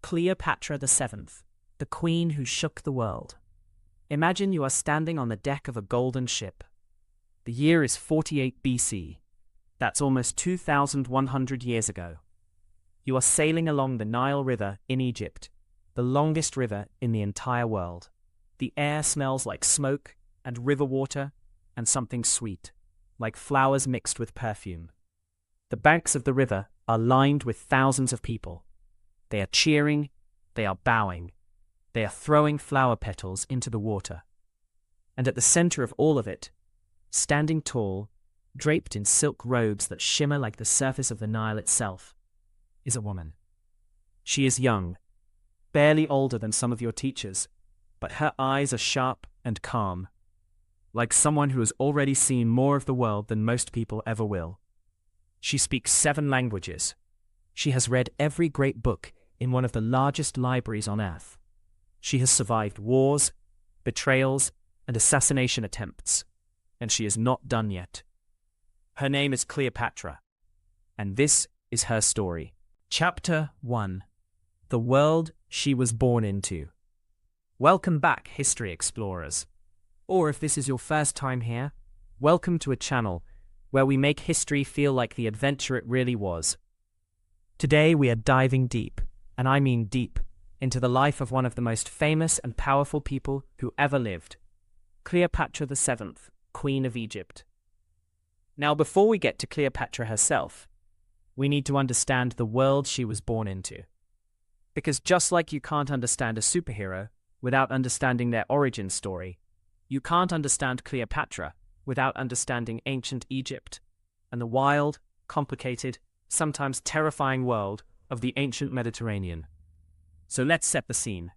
Cleopatra VII, the queen who shook the world. Imagine you are standing on the deck of a golden ship. The year is 48 BC. That's almost 2,100 years ago. You are sailing along the Nile River in Egypt, the longest river in the entire world. The air smells like smoke and river water and something sweet, like flowers mixed with perfume. The banks of the river are lined with thousands of people. They are cheering, they are bowing, they are throwing flower petals into the water. And at the center of all of it, standing tall, draped in silk robes that shimmer like the surface of the Nile itself, is a woman. She is young, barely older than some of your teachers, but her eyes are sharp and calm, like someone who has already seen more of the world than most people ever will. She speaks 7 languages. She has read every great book in one of the largest libraries on Earth. She has survived wars, betrayals, and assassination attempts, and she is not done yet. Her name is Cleopatra, and this is her story. Chapter 1: The World She Was Born Into. Welcome back, history explorers. Or if this is your first time here, welcome to a channel where we make history feel like the adventure it really was. Today we are diving deep, and I mean deep, into the life of one of the most famous and powerful people who ever lived, Cleopatra VII, Queen of Egypt. Now, before we get to Cleopatra herself, we need to understand the world she was born into. Because just like you can't understand a superhero without understanding their origin story, you can't understand Cleopatra without understanding ancient Egypt and the wild, complicated, sometimes terrifying world of the ancient Mediterranean. So let's set the scene.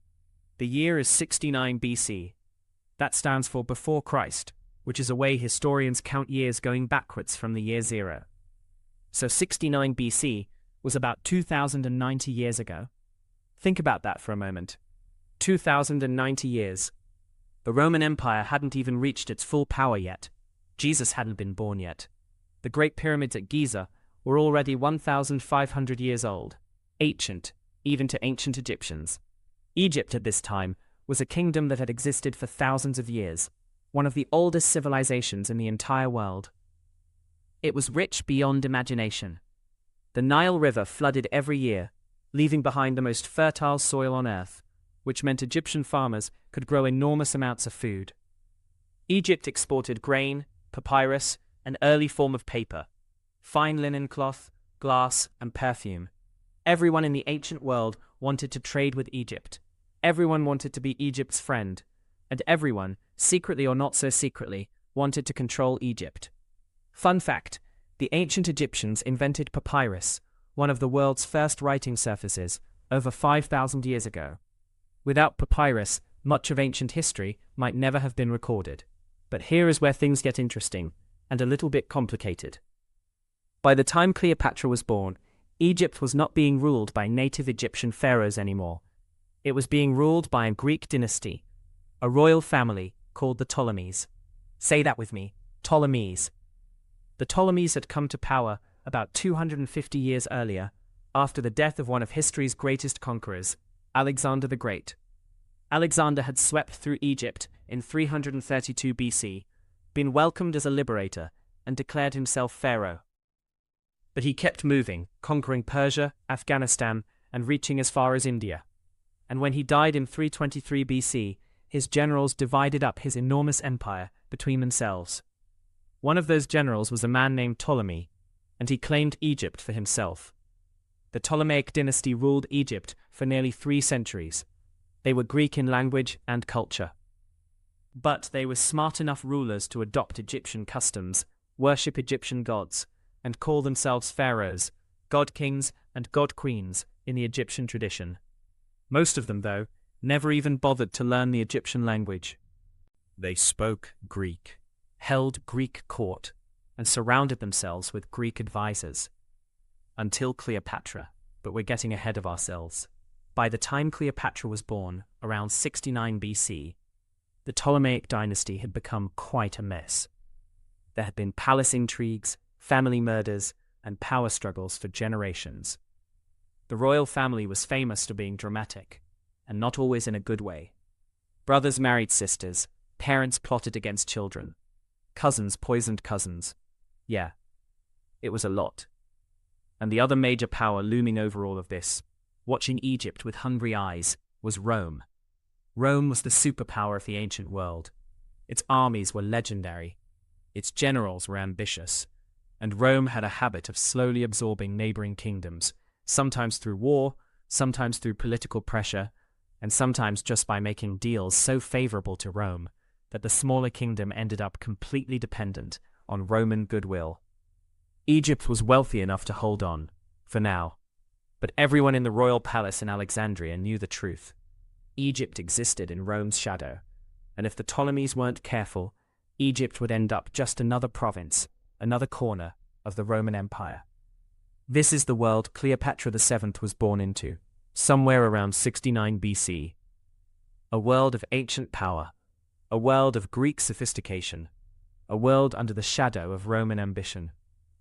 The year is 69 BC. That stands for before Christ, which is a way historians count years going backwards from the year 0. So 69 BC was about 2,090 years ago. Think about that for a moment. 2,090 years. The Roman Empire hadn't even reached its full power yet. Jesus hadn't been born yet. The Great Pyramids at Giza were already 1,500 years old. Ancient, even to ancient Egyptians. Egypt at this time was a kingdom that had existed for thousands of years, one of the oldest civilizations in the entire world. It was rich beyond imagination. The Nile River flooded every year, leaving behind the most fertile soil on earth, which meant Egyptian farmers could grow enormous amounts of food. Egypt exported grain, papyrus, an early form of paper, fine linen cloth, glass, and perfume. Everyone in the ancient world wanted to trade with Egypt. Everyone wanted to be Egypt's friend, and everyone, secretly or not so secretly, wanted to control Egypt. Fun fact, the ancient Egyptians invented papyrus, one of the world's first writing surfaces, over 5,000 years ago. Without papyrus, much of ancient history might never have been recorded. But here is where things get interesting, and a little bit complicated. By the time Cleopatra was born, Egypt was not being ruled by native Egyptian pharaohs anymore. It was being ruled by a Greek dynasty, a royal family called the Ptolemies. Say that with me, Ptolemies. The Ptolemies had come to power about 250 years earlier, after the death of one of history's greatest conquerors, Alexander the Great. Alexander had swept through Egypt in 332 BC, been welcomed as a liberator, and declared himself pharaoh. But he kept moving, conquering Persia, Afghanistan, and reaching as far as India. And when he died in 323 BC, his generals divided up his enormous empire between themselves. One of those generals was a man named Ptolemy, and he claimed Egypt for himself. The Ptolemaic dynasty ruled Egypt for nearly 3 centuries. They were Greek in language and culture. But they were smart enough rulers to adopt Egyptian customs, worship Egyptian gods, and call themselves pharaohs, god-kings and god-queens in the Egyptian tradition. Most of them, though, never even bothered to learn the Egyptian language. They spoke Greek, held Greek court, and surrounded themselves with Greek advisors. Until Cleopatra, but we're getting ahead of ourselves. By the time Cleopatra was born, around 69 BC, the Ptolemaic dynasty had become quite a mess. There had been palace intrigues, family murders, and power struggles for generations. The royal family was famous for being dramatic, and not always in a good way. Brothers married sisters, parents plotted against children, cousins poisoned cousins. Yeah, it was a lot. And the other major power looming over all of this, watching Egypt with hungry eyes, was Rome. Rome was the superpower of the ancient world. Its armies were legendary. Its generals were ambitious. And Rome had a habit of slowly absorbing neighboring kingdoms, sometimes through war, sometimes through political pressure, and sometimes just by making deals so favorable to Rome that the smaller kingdom ended up completely dependent on Roman goodwill. Egypt was wealthy enough to hold on, for now. But everyone in the royal palace in Alexandria knew the truth. Egypt existed in Rome's shadow, and if the Ptolemies weren't careful, Egypt would end up just another province, another corner of the Roman Empire. This is the world Cleopatra VII was born into, somewhere around 69 BC. A world of ancient power, a world of Greek sophistication, a world under the shadow of Roman ambition.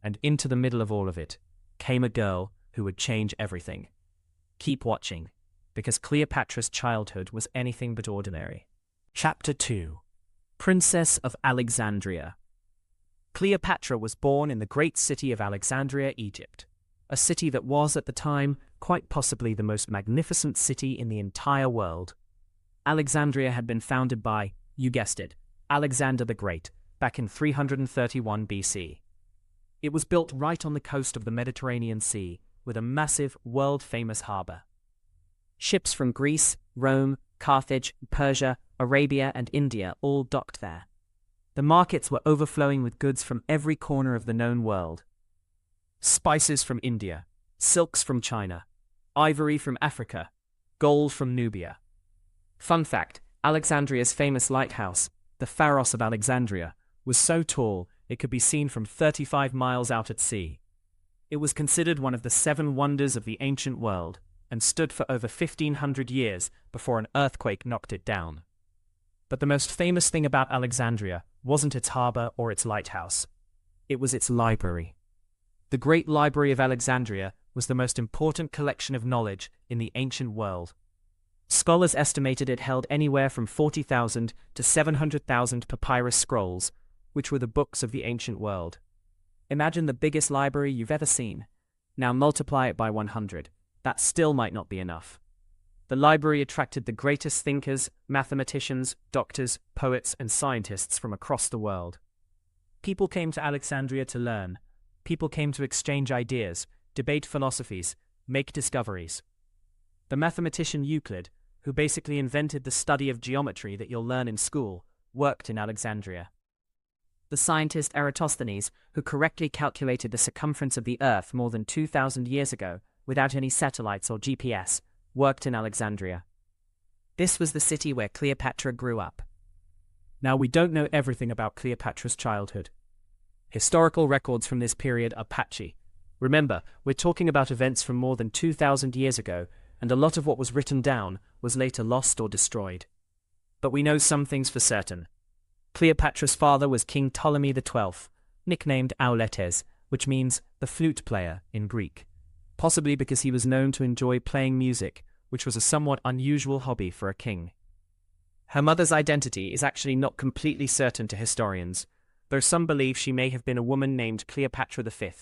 And into the middle of all of it came a girl who would change everything. Keep watching, because Cleopatra's childhood was anything but ordinary. Chapter 2: Princess of Alexandria. Cleopatra was born in the great city of Alexandria, Egypt, a city that was at the time quite possibly the most magnificent city in the entire world. Alexandria had been founded by, you guessed it, Alexander the Great, back in 331 BC. It was built right on the coast of the Mediterranean Sea, with a massive, world-famous harbor. Ships from Greece, Rome, Carthage, Persia, Arabia, and India all docked there. The markets were overflowing with goods from every corner of the known world. Spices from India, silks from China, ivory from Africa, gold from Nubia. Fun fact, Alexandria's famous lighthouse, the Pharos of Alexandria, was so tall it could be seen from 35 miles out at sea. It was considered one of the 7 wonders of the ancient world, and stood for over 1,500 years before an earthquake knocked it down. But the most famous thing about Alexandria wasn't its harbor or its lighthouse. It was its library. The Great Library of Alexandria was the most important collection of knowledge in the ancient world. Scholars estimated it held anywhere from 40,000 to 700,000 papyrus scrolls, which were the books of the ancient world. Imagine the biggest library you've ever seen. Now multiply it by 100. That still might not be enough. The library attracted the greatest thinkers, mathematicians, doctors, poets, and scientists from across the world. People came to Alexandria to learn. People came to exchange ideas, debate philosophies, make discoveries. The mathematician Euclid, who basically invented the study of geometry that you'll learn in school, worked in Alexandria. The scientist Eratosthenes, who correctly calculated the circumference of the Earth more than 2,000 years ago, without any satellites or GPS, worked in Alexandria. This was the city where Cleopatra grew up. Now, we don't know everything about Cleopatra's childhood. Historical records from this period are patchy. Remember, we're talking about events from more than 2,000 years ago, and a lot of what was written down was later lost or destroyed. But we know some things for certain. Cleopatra's father was King Ptolemy XII, nicknamed Auletes, which means the flute player in Greek, possibly because he was known to enjoy playing music, which was a somewhat unusual hobby for a king. Her mother's identity is actually not completely certain to historians, though some believe she may have been a woman named Cleopatra V.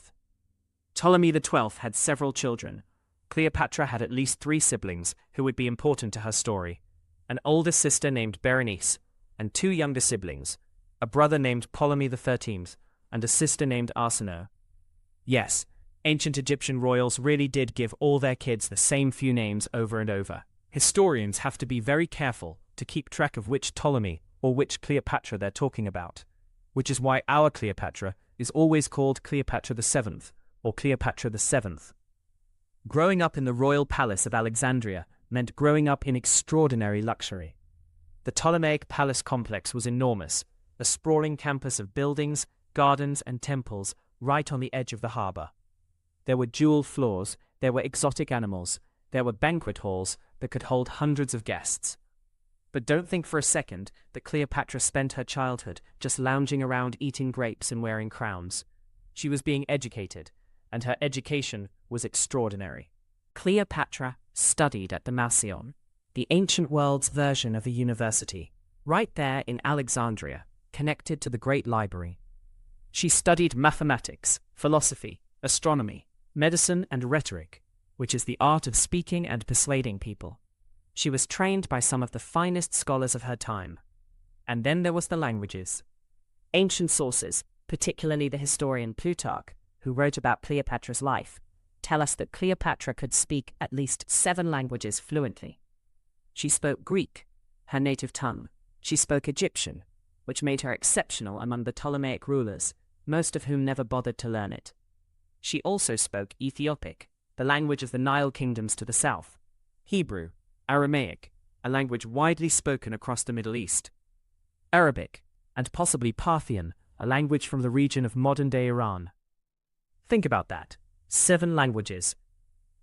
Ptolemy XII had several children. Cleopatra had at least 3 siblings who would be important to her story: an older sister named Berenice, and 2 younger siblings, a brother named Ptolemy XIII, and a sister named Arsinoe. Yes, ancient Egyptian royals really did give all their kids the same few names over and over. Historians have to be very careful to keep track of which Ptolemy or which Cleopatra they're talking about, which is why our Cleopatra is always called Cleopatra VII or Cleopatra VII. Growing up in the royal palace of Alexandria meant growing up in extraordinary luxury. The Ptolemaic palace complex was enormous, a sprawling campus of buildings, gardens, and temples right on the edge of the harbor. There were jeweled floors, there were exotic animals, there were banquet halls that could hold hundreds of guests. But don't think for a second that Cleopatra spent her childhood just lounging around eating grapes and wearing crowns. She was being educated, and her education was extraordinary. Cleopatra studied at the Masion, the ancient world's version of a university, right there in Alexandria, connected to the Great Library. She studied mathematics, philosophy, astronomy, medicine, and rhetoric, which is the art of speaking and persuading people. She was trained by some of the finest scholars of her time. And then there was the languages. Ancient sources, particularly the historian Plutarch, who wrote about Cleopatra's life, tell us that Cleopatra could speak at least 7 languages fluently. She spoke Greek, her native tongue. She spoke Egyptian, which made her exceptional among the Ptolemaic rulers, most of whom never bothered to learn it. She also spoke Ethiopic, the language of the Nile kingdoms to the south, Hebrew, Aramaic, a language widely spoken across the Middle East, Arabic, and possibly Parthian, a language from the region of modern-day Iran. Think about that. 7 languages.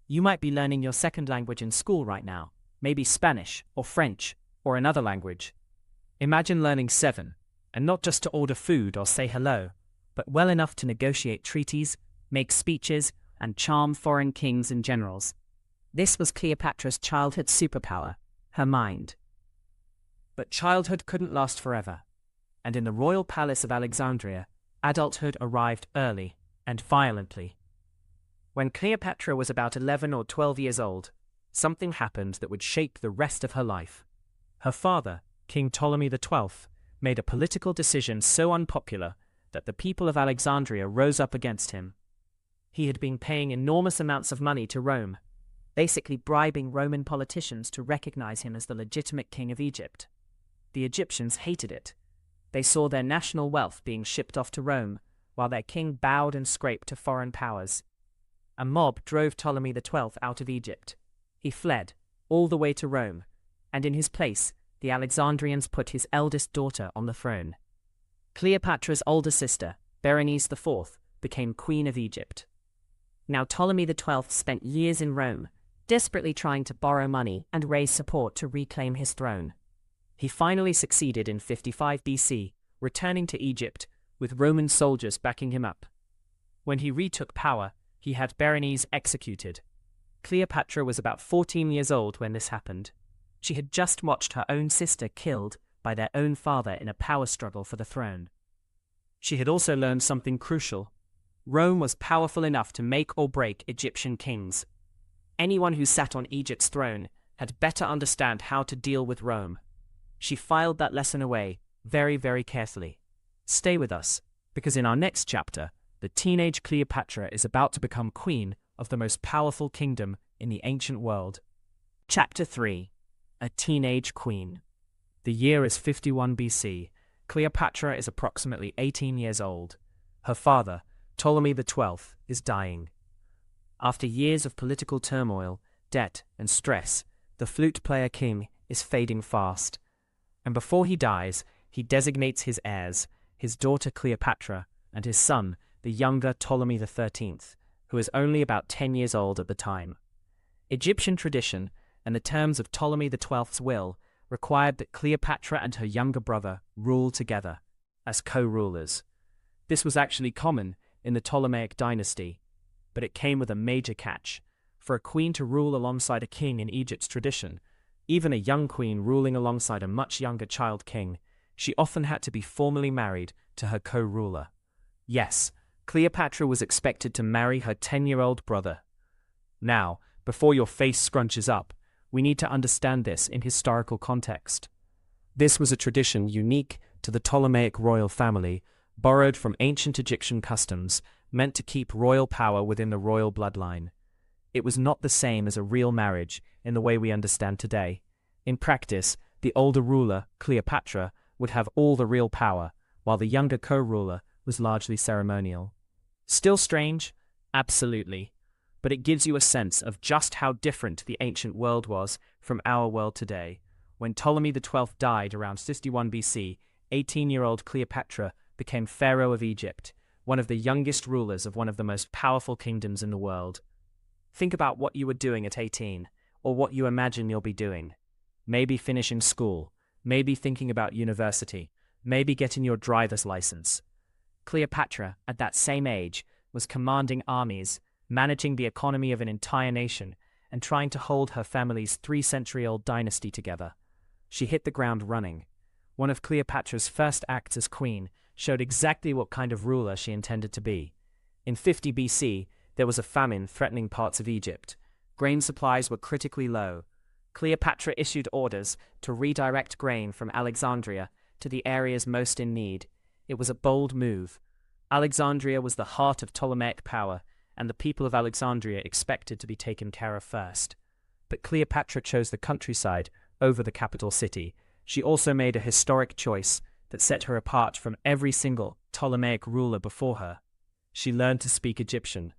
You might be learning your second language in school right now, maybe Spanish or French or another language. Imagine learning 7, and not just to order food or say hello, but well enough to negotiate treaties, make speeches, and charm foreign kings and generals. This was Cleopatra's childhood superpower, her mind. But childhood couldn't last forever, and in the royal palace of Alexandria, adulthood arrived early and violently. When Cleopatra was about 11 or 12 years old, something happened that would shape the rest of her life. Her father, King Ptolemy XII, made a political decision so unpopular that the people of Alexandria rose up against him. He had been paying enormous amounts of money to Rome, basically bribing Roman politicians to recognize him as the legitimate king of Egypt. The Egyptians hated it. They saw their national wealth being shipped off to Rome, while their king bowed and scraped to foreign powers. A mob drove Ptolemy XII out of Egypt. He fled, all the way to Rome, and in his place, the Alexandrians put his eldest daughter on the throne. Cleopatra's older sister, Berenice IV, became Queen of Egypt. Now Ptolemy XII spent years in Rome, desperately trying to borrow money and raise support to reclaim his throne. He finally succeeded in 55 BC, returning to Egypt, with Roman soldiers backing him up. When he retook power, he had Berenice executed. Cleopatra was about 14 years old when this happened. She had just watched her own sister killed by their own father in a power struggle for the throne. She had also learned something crucial. Rome was powerful enough to make or break Egyptian kings. Anyone who sat on Egypt's throne had better understand how to deal with Rome. She filed that lesson away very, very carefully. Stay with us, because in our next chapter, the teenage Cleopatra is about to become queen of the most powerful kingdom in the ancient world. Chapter 3. A Teenage Queen. The year is 51 BC. Cleopatra is approximately 18 years old. Her father, Ptolemy XII, is dying. After years of political turmoil, debt, and stress, the flute player king is fading fast. And before he dies, he designates his heirs, his daughter Cleopatra, and his son, the younger Ptolemy XIII, who is only about 10 years old at the time. Egyptian tradition and the terms of Ptolemy XII's will required that Cleopatra and her younger brother rule together, as co-rulers. This was actually common in the Ptolemaic dynasty, but it came with a major catch. For a queen to rule alongside a king in Egypt's tradition, even a young queen ruling alongside a much younger child king, she often had to be formally married to her co-ruler. Yes, Cleopatra was expected to marry her 10-year-old brother. Now, before your face scrunches up, we need to understand this in historical context. This was a tradition unique to the Ptolemaic royal family, borrowed from ancient Egyptian customs, meant to keep royal power within the royal bloodline. It was not the same as a real marriage in the way we understand today. In practice, the older ruler, Cleopatra, would have all the real power, while the younger co-ruler was largely ceremonial. Still strange? Absolutely. But it gives you a sense of just how different the ancient world was from our world today. When Ptolemy XII died around 51 BC, 18-year-old Cleopatra became pharaoh of Egypt, one of the youngest rulers of one of the most powerful kingdoms in the world. Think about what you were doing at 18, or what you imagine you'll be doing. Maybe finishing school, maybe thinking about university, maybe getting your driver's license. Cleopatra, at that same age, was commanding armies, managing the economy of an entire nation, and trying to hold her family's 3-century-old dynasty together. She hit the ground running. One of Cleopatra's first acts as queen showed exactly what kind of ruler she intended to be. In 50 BC, there was a famine threatening parts of Egypt. Grain supplies were critically low. Cleopatra issued orders to redirect grain from Alexandria to the areas most in need. It was a bold move. Alexandria was the heart of Ptolemaic power, and the people of Alexandria expected to be taken care of first. But Cleopatra chose the countryside over the capital city. She also made a historic choice that set her apart from every single Ptolemaic ruler before her. She learned to speak Egyptian.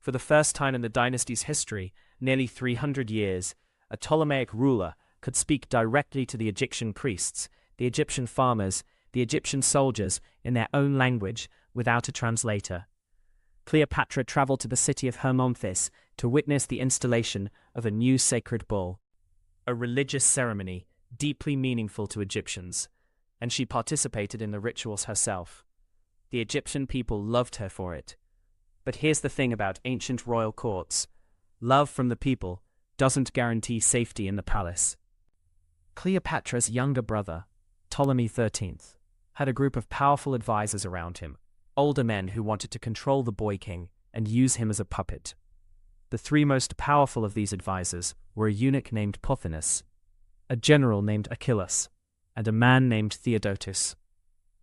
For the first time in the dynasty's history, nearly 300 years, a Ptolemaic ruler could speak directly to the Egyptian priests, the Egyptian farmers, the Egyptian soldiers in their own language without a translator. Cleopatra traveled to the city of Hermonthis to witness the installation of a new sacred bull, a religious ceremony deeply meaningful to Egyptians, and she participated in the rituals herself. The Egyptian people loved her for it. But here's the thing about ancient royal courts. Love from the people doesn't guarantee safety in the palace. Cleopatra's younger brother, Ptolemy XIII, had a group of powerful advisors around him, older men who wanted to control the boy king and use him as a puppet. The three most powerful of these advisors were a eunuch named Pothinus, a general named Achillas, and a man named Theodotus.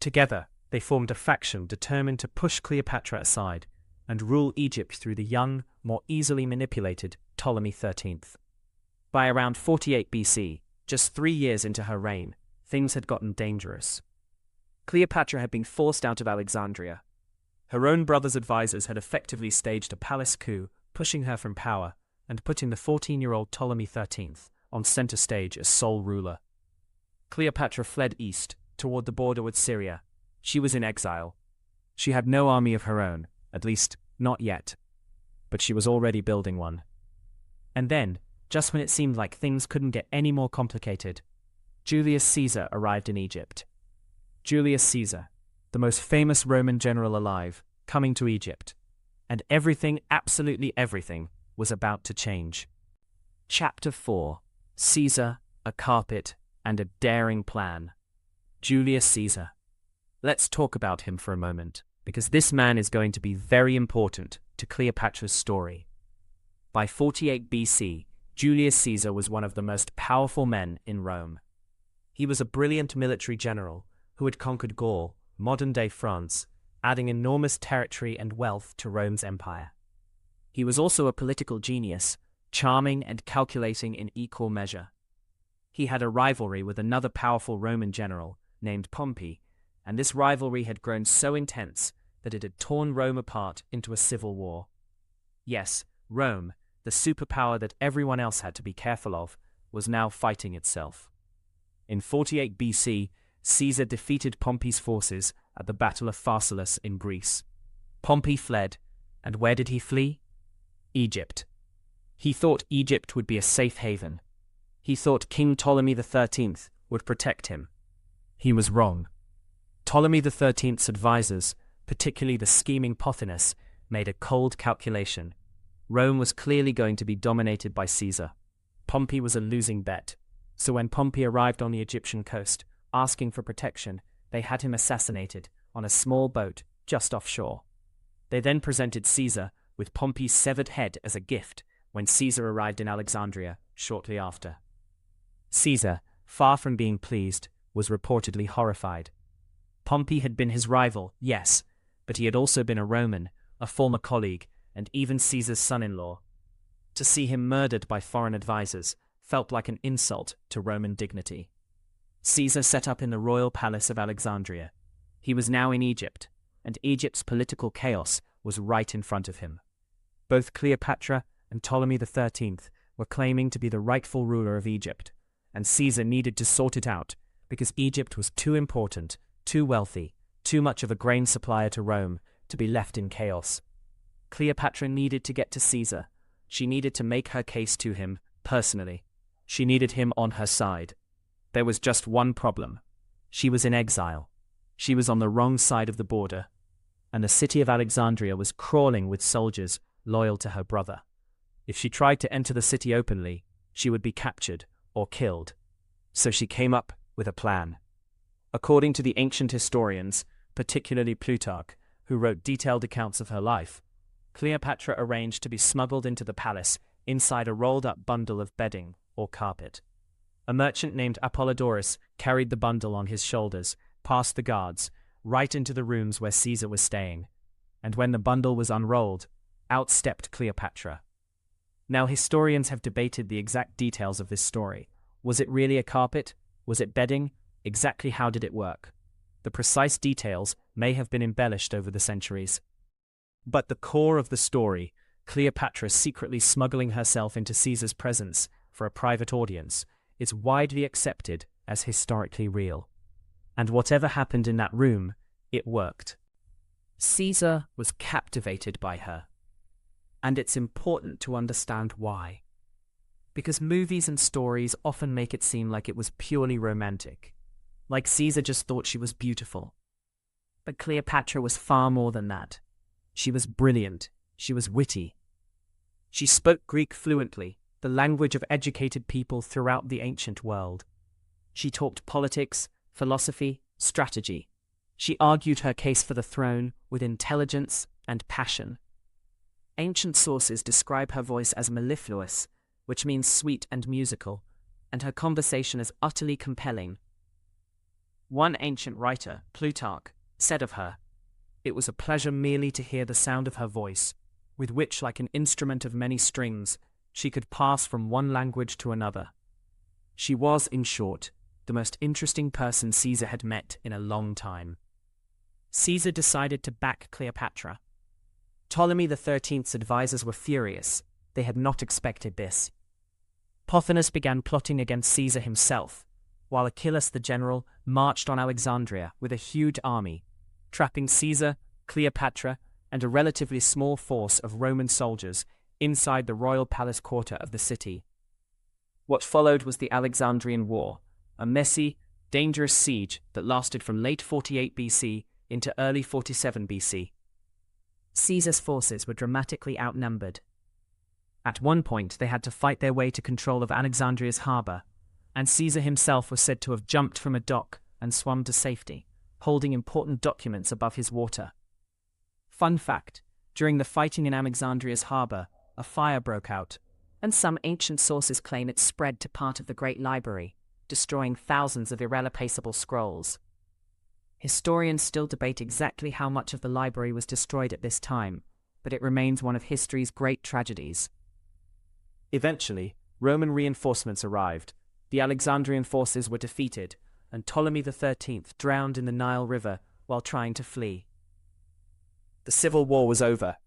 Together, they formed a faction determined to push Cleopatra aside and rule Egypt through the young, more easily manipulated Ptolemy XIII. By around 48 BC, just 3 years into her reign, things had gotten dangerous. Cleopatra had been forced out of Alexandria. Her own brother's advisors had effectively staged a palace coup, pushing her from power and putting the 14-year-old Ptolemy XIII on center stage as sole ruler. Cleopatra fled east, toward the border with Syria. She was in exile. She had no army of her own, at least not yet. But she was already building one. And then, just when it seemed like things couldn't get any more complicated, Julius Caesar arrived in Egypt. Julius Caesar, the most famous Roman general alive, coming to Egypt. And everything, absolutely everything, was about to change. Chapter 4: Caesar, a carpet, and a daring plan. Julius Caesar. Let's talk about him for a moment, because this man is going to be very important to Cleopatra's story. By 48 BC, Julius Caesar was one of the most powerful men in Rome. He was a brilliant military general who had conquered Gaul, modern-day France, adding enormous territory and wealth to Rome's empire. He was also a political genius, charming and calculating in equal measure. He had a rivalry with another powerful Roman general named Pompey, and this rivalry had grown so intense that it had torn Rome apart into a civil war. Yes, Rome, the superpower that everyone else had to be careful of, was now fighting itself. In 48 BC, Caesar defeated Pompey's forces at the Battle of Pharsalus in Greece. Pompey fled, and where did he flee? Egypt. He thought Egypt would be a safe haven. He thought King Ptolemy XIII would protect him. He was wrong. Ptolemy XIII's advisors, particularly the scheming Pothinus, made a cold calculation. Rome was clearly going to be dominated by Caesar. Pompey was a losing bet. So when Pompey arrived on the Egyptian coast, asking for protection, they had him assassinated on a small boat just offshore. They then presented Caesar with Pompey's severed head as a gift when Caesar arrived in Alexandria shortly after. Caesar, far from being pleased, was reportedly horrified. Pompey had been his rival, yes, but he had also been a Roman, a former colleague, and even Caesar's son-in-law. To see him murdered by foreign advisors felt like an insult to Roman dignity. Caesar set up in the royal palace of Alexandria. He was now in Egypt, and Egypt's political chaos was right in front of him. Both Cleopatra and Ptolemy XIII were claiming to be the rightful ruler of Egypt, and Caesar needed to sort it out because Egypt was too important, too wealthy, too much of a grain supplier to Rome to be left in chaos. Cleopatra needed to get to Caesar. She needed to make her case to him personally. She needed him on her side. There was just one problem. She was in exile. She was on the wrong side of the border, and the city of Alexandria was crawling with soldiers loyal to her brother. If she tried to enter the city openly, she would be captured or killed. So she came up with a plan. According to the ancient historians, particularly Plutarch, who wrote detailed accounts of her life, Cleopatra arranged to be smuggled into the palace inside a rolled-up bundle of bedding or carpet. A merchant named Apollodorus carried the bundle on his shoulders, past the guards, right into the rooms where Caesar was staying. And when the bundle was unrolled, out stepped Cleopatra. Now, historians have debated the exact details of this story. Was it really a carpet? Was it bedding? Exactly how did it work? The precise details may have been embellished over the centuries. But the core of the story, Cleopatra secretly smuggling herself into Caesar's presence for a private audience, is widely accepted as historically real. And whatever happened in that room, it worked. Caesar was captivated by her. And it's important to understand why. Because movies and stories often make it seem like it was purely romantic. Like Caesar just thought she was beautiful. But Cleopatra was far more than that. She was brilliant. She was witty. She spoke Greek fluently, the language of educated people throughout the ancient world. She talked politics, philosophy, strategy. She argued her case for the throne with intelligence and passion. Ancient sources describe her voice as mellifluous, which means sweet and musical, and her conversation as utterly compelling. One ancient writer, Plutarch, said of her, "It was a pleasure merely to hear the sound of her voice, with which, like an instrument of many strings, she could pass from one language to another." She was, in short, the most interesting person Caesar had met in a long time. Caesar decided to back Cleopatra. Ptolemy XIII's advisors were furious. They had not expected this. Pothinus began plotting against Caesar himself, while Achillas the general marched on Alexandria with a huge army, trapping Caesar, Cleopatra, and a relatively small force of Roman soldiers inside the royal palace quarter of the city. What followed was the Alexandrian War, a messy, dangerous siege that lasted from late 48 BC into early 47 BC. Caesar's forces were dramatically outnumbered. At one point, they had to fight their way to control of Alexandria's harbor, and Caesar himself was said to have jumped from a dock and swum to safety, holding important documents above his water. Fun fact, during the fighting in Alexandria's harbor, a fire broke out, and some ancient sources claim it spread to part of the Great Library, destroying thousands of irreplaceable scrolls. Historians still debate exactly how much of the library was destroyed at this time, but it remains one of history's great tragedies. Eventually, Roman reinforcements arrived, the Alexandrian forces were defeated, and Ptolemy XIII drowned in the Nile River while trying to flee. The civil war was over.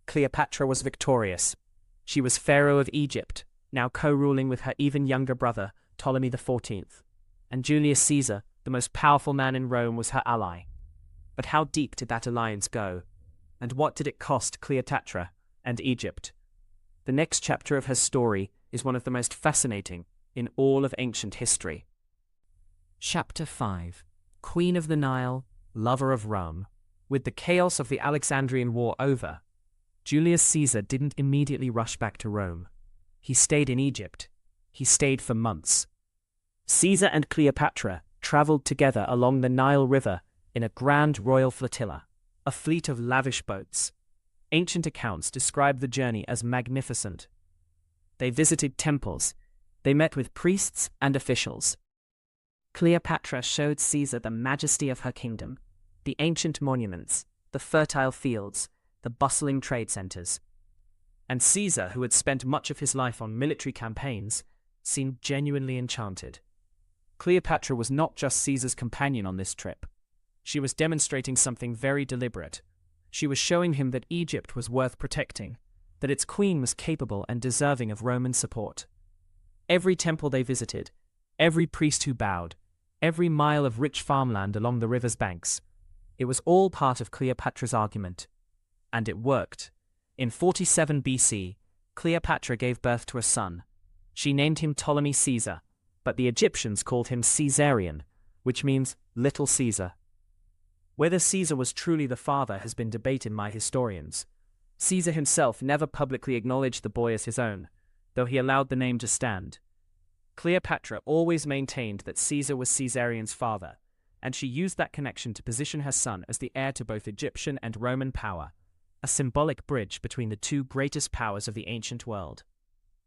Cleopatra was victorious. She was pharaoh of Egypt, now co-ruling with her even younger brother, Ptolemy XIV, and Julius Caesar, the most powerful man in Rome, was her ally. But how deep did that alliance go? And what did it cost Cleopatra and Egypt? The next chapter of her story is one of the most fascinating in all of ancient history. Chapter 5. Queen of the Nile, lover of Rome. With the chaos of the Alexandrian War over, Julius Caesar didn't immediately rush back to Rome. He stayed in Egypt. He stayed for months. Caesar and Cleopatra traveled together along the Nile River in a grand royal flotilla, a fleet of lavish boats. Ancient accounts describe the journey as magnificent. They visited temples. They met with priests and officials. Cleopatra showed Caesar the majesty of her kingdom, the ancient monuments, the fertile fields, the bustling trade centers. And Caesar, who had spent much of his life on military campaigns, seemed genuinely enchanted. Cleopatra was not just Caesar's companion on this trip. She was demonstrating something very deliberate. She was showing him that Egypt was worth protecting, that its queen was capable and deserving of Roman support. Every temple they visited, every priest who bowed, every mile of rich farmland along the river's banks, it was all part of Cleopatra's argument. And it worked. In 47 BC, Cleopatra gave birth to a son. She named him Ptolemy Caesar, but the Egyptians called him Caesarion, which means Little Caesar. Whether Caesar was truly the father has been debated by historians. Caesar himself never publicly acknowledged the boy as his own, though he allowed the name to stand. Cleopatra always maintained that Caesar was Caesarion's father, and she used that connection to position her son as the heir to both Egyptian and Roman power, a symbolic bridge between the two greatest powers of the ancient world.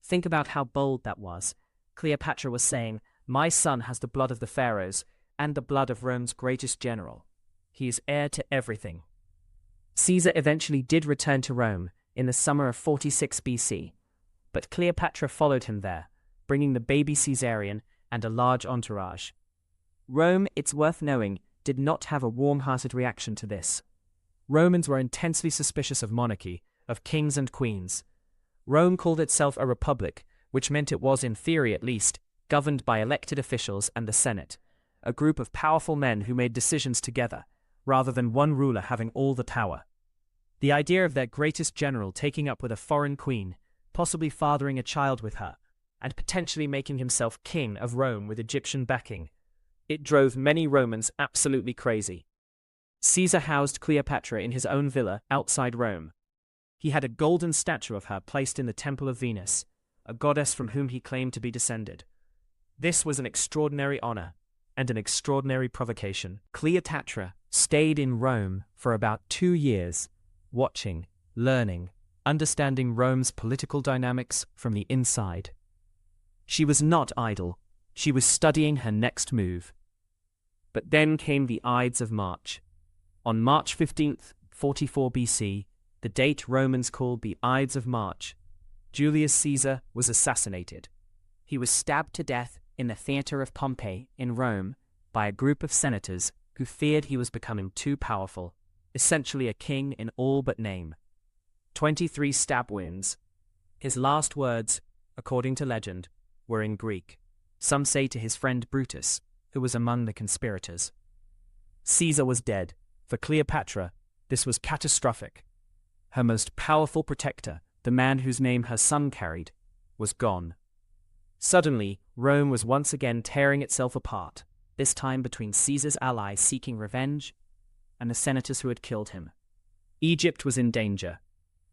Think about how bold that was. Cleopatra was saying, "My son has the blood of the pharaohs and the blood of Rome's greatest general. He is heir to everything." Caesar eventually did return to Rome in the summer of 46 BC, but Cleopatra followed him there, bringing the baby Caesarion and a large entourage. Rome, it's worth knowing, did not have a warm-hearted reaction to this. Romans were intensely suspicious of monarchy, of kings and queens. Rome called itself a republic, which meant it was, in theory at least, governed by elected officials and the Senate, a group of powerful men who made decisions together, rather than one ruler having all the power. The idea of their greatest general taking up with a foreign queen, possibly fathering a child with her, and potentially making himself king of Rome with Egyptian backing, it drove many Romans absolutely crazy. Caesar housed Cleopatra in his own villa outside Rome. He had a golden statue of her placed in the Temple of Venus, a goddess from whom he claimed to be descended. This was an extraordinary honor and an extraordinary provocation. Cleopatra stayed in Rome for about 2 years, watching, learning, understanding Rome's political dynamics from the inside. She was not idle. She was studying her next move. But then came the Ides of March. On March 15th, 44 BC, the date Romans called the Ides of March, Julius Caesar was assassinated. He was stabbed to death in the Theatre of Pompey in Rome by a group of senators who feared he was becoming too powerful, essentially a king in all but name. 23 stab wounds. His last words, according to legend, were in Greek. Some say to his friend Brutus, who was among the conspirators. Caesar was dead. For Cleopatra, this was catastrophic. Her most powerful protector, the man whose name her son carried, was gone. Suddenly, Rome was once again tearing itself apart, this time between Caesar's allies seeking revenge and the senators who had killed him. Egypt was in danger.